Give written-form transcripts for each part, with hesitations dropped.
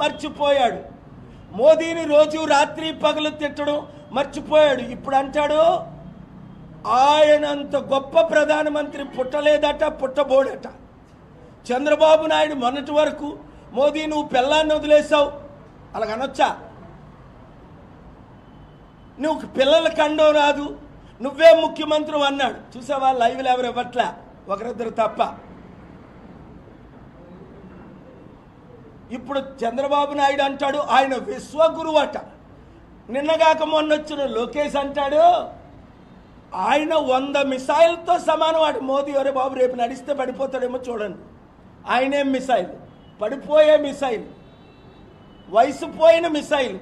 మర్చిపోయాడు. మోదీని రోజు రాత్రి పగలు తిట్టడం మర్చిపోయాడు. ఇప్పుడు అంటాడు ఆయనంత గొప్ప ప్రధానమంత్రి పుట్టలేదట, పుట్టబోడట. చంద్రబాబు నాయుడు మొన్నటి వరకు మోదీ నువ్వు పిల్లాన్ని వదిలేసావు అలాగనొచ్చా? నువ్వు పిల్లల కండం రాదు, నువ్వే ముఖ్యమంత్రి అన్నాడు. చూసావా? లైవ్లు ఎవరు ఇవ్వట్లే, ఒకరిద్దరు తప్ప. ఇప్పుడు చంద్రబాబు నాయుడు అంటాడు ఆయన విశ్వగురువు అట. నిన్నగాక మొన్నొచ్చిన లోకేష్ అంటాడు ఆయన 100 మిసైల్తో సమానం వాడు. మోదీ ఎవరే బాబు రేపు నడిస్తే పడిపోతాడేమో చూడండి. ఆయనేం మిసైల్, పడిపోయే మిసైల్, వయసు పోయిన మిసైల్,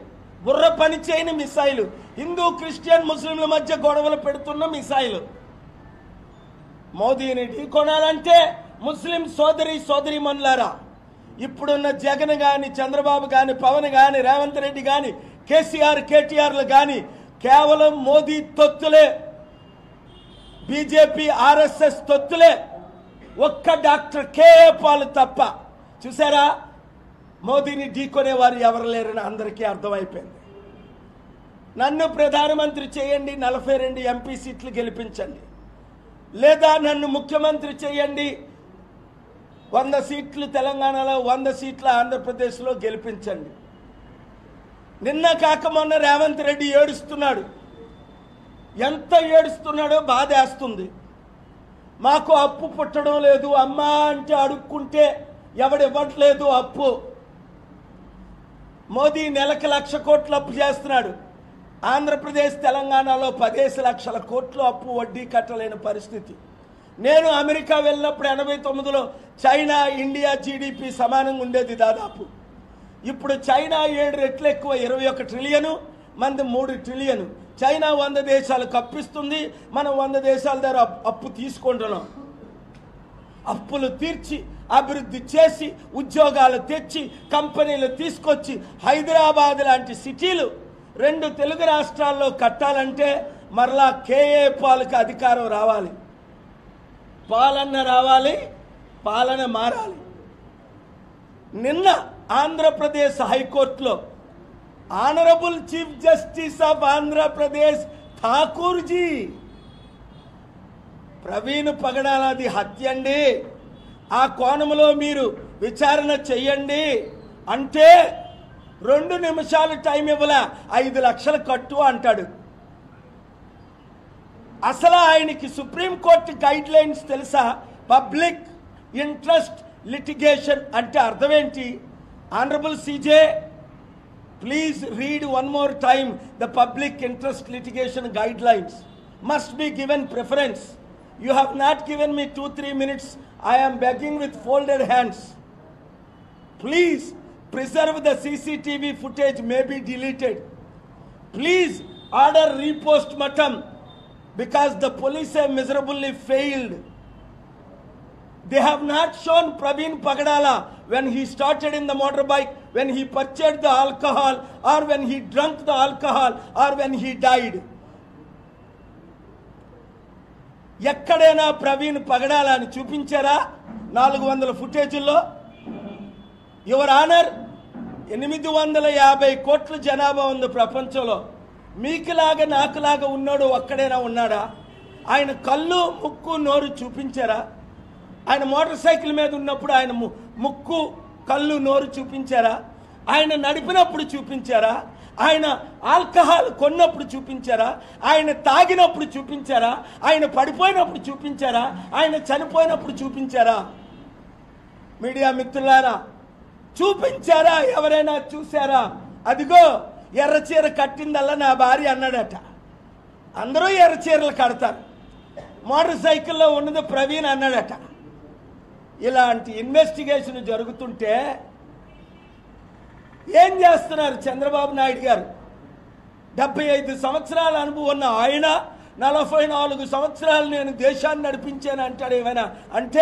బుర్ర పని చేయని మిసైల్, హిందూ క్రిస్టియన్ ముస్లింల మధ్య గొడవలు పెడుతున్న మిసైల్. మోదీని ఢీకొనాలంటే ముస్లిం సోదరీమణులారా, ఇప్పుడున్న జగన్ కానీ, చంద్రబాబు కానీ, పవన్ కానీ, రేవంత్ రెడ్డి కానీ, కేసీఆర్ కేటీఆర్లు కానీ కేవలం మోదీ తొత్తులే, బీజేపీ ఆర్ఎస్ఎస్ తొత్తులే. ఒక్క డాక్టర్ కేఏ పాల్ తప్ప. చూసారా? మోదీని ఢీకొనేవారు ఎవరు లేరని అందరికీ అర్థమైపోయింది. నన్ను ప్రధానమంత్రి చేయండి, 42 ఎంపీ సీట్లు గెలిపించండి, లేదా నన్ను ముఖ్యమంత్రి చేయండి, 100 సీట్లు తెలంగాణలో, 100 సీట్లు ఆంధ్రప్రదేశ్లో గెలిపించండి. నిన్న కాక మొన్న రేవంత్ రెడ్డి ఏడుస్తున్నాడు. ఎంత ఏడుస్తున్నాడో బాధేస్తుంది. మాకు అప్పు పుట్టడం లేదు, అమ్మా అంటే అడుక్కుంటే ఎవడివ్వట్లేదు అప్పు. మోదీ నెలకు 1,00,000 కోట్లు అప్పు చేస్తున్నాడు. ఆంధ్రప్రదేశ్ తెలంగాణలో 15 లక్షల కోట్లు అప్పు, వడ్డీ కట్టలేని పరిస్థితి. నేను అమెరికా వెళ్ళినప్పుడు 89లో చైనా ఇండియా జీడిపి సమానంగా ఉండేది దాదాపు. ఇప్పుడు చైనా 7 రెట్లు ఎక్కువ, 21 ట్రిలియను, మనది 3 ట్రిలియను. చైనా 100 దేశాలకు అప్పిస్తుంది, మనం 100 దేశాల దగ్గర అప్పు తీసుకుంటున్నాం. అప్పులు తీర్చి, అభివృద్ధి చేసి, ఉద్యోగాలు తెచ్చి, కంపెనీలు తీసుకొచ్చి, హైదరాబాద్ లాంటి సిటీలు 2 తెలుగు రాష్ట్రాల్లో కట్టాలంటే మరలా కేఏ పాల్కి అధికారం రావాలి, పాలన రావాలి, పాలన మారాలి. నిన్న ఆంధ్రప్రదేశ్ హైకోర్టులో honourable chief justice of Andhra Pradesh Thakur ji, Praveen పగడాలది హత్య అండి, ఆ కోణంలో మీరు విచారణ చెయ్యండి అంటే 2 నిమిషాలు టైం ఇవ్వలే, 5 లక్షలు కట్టు అంటాడు. అసలు ఆయనకి సుప్రీంకోర్టు గైడ్ లైన్స్ తెలుసా? పబ్లిక్ ఇంట్రెస్ట్ litigation అంటే అర్థం ఏంటి? Honourable CJ, please read one more time the public interest litigation guidelines. Must be given preference. You have not given me 2-3 minutes. I am begging with folded hands. Please preserve the CCTV footage, may be deleted. Please order repost-mortem because the police have miserably failed. They have not shown Praveen Pagadala when he started in the motorbike, when he purchased the alcohol, or when he drank the alcohol, or when he died. ఎక్కడైనా ప్రవీణ్ పగడాల అని చూపించారా 400 ఫుటేజీల్లో? Your honour, 850 కోట్ల జనాభా ఉంది ప్రపంచంలో. మీకులాగా నాకులాగా ఉన్నాడు ఒక్కడైనా ఉన్నాడా? ఆయన కళ్ళు, ముక్కు, నోరు చూపించారా? ఆయన మోటార్ సైకిల్ మీద ఉన్నప్పుడు ఆయన ముక్కు, కళ్ళు, నోరు చూపించారా? ఆయన నడిపినప్పుడు చూపించారా? ఆయన ఆల్కహాల్ కొన్నప్పుడు చూపించారా? ఆయన తాగినప్పుడు చూపించారా? ఆయన పడిపోయినప్పుడు చూపించారా? ఆయన చనిపోయినప్పుడు చూపించారా? మీడియా మిత్రులారా, చూపించారా? ఎవరైనా చూసారా? అదిగో ఎర్రచీర కట్టిందల్లా నా భార్య అన్నాడట. అందరూ ఎర్రచీరలు కడతారు, మోటార్ సైకిల్లో ఉన్నది ప్రవీణ్ అన్నాడట. ఇలాంటి ఇన్వెస్టిగేషన్ జరుగుతుంటే ఏం చేస్తున్నారు చంద్రబాబు నాయుడు గారు? 75 సంవత్సరాల అనుభవం ఉన్న ఆయన 44 సంవత్సరాలు నేను దేశాన్ని నడిపించాను అంటాడు. ఏమైనా అంటే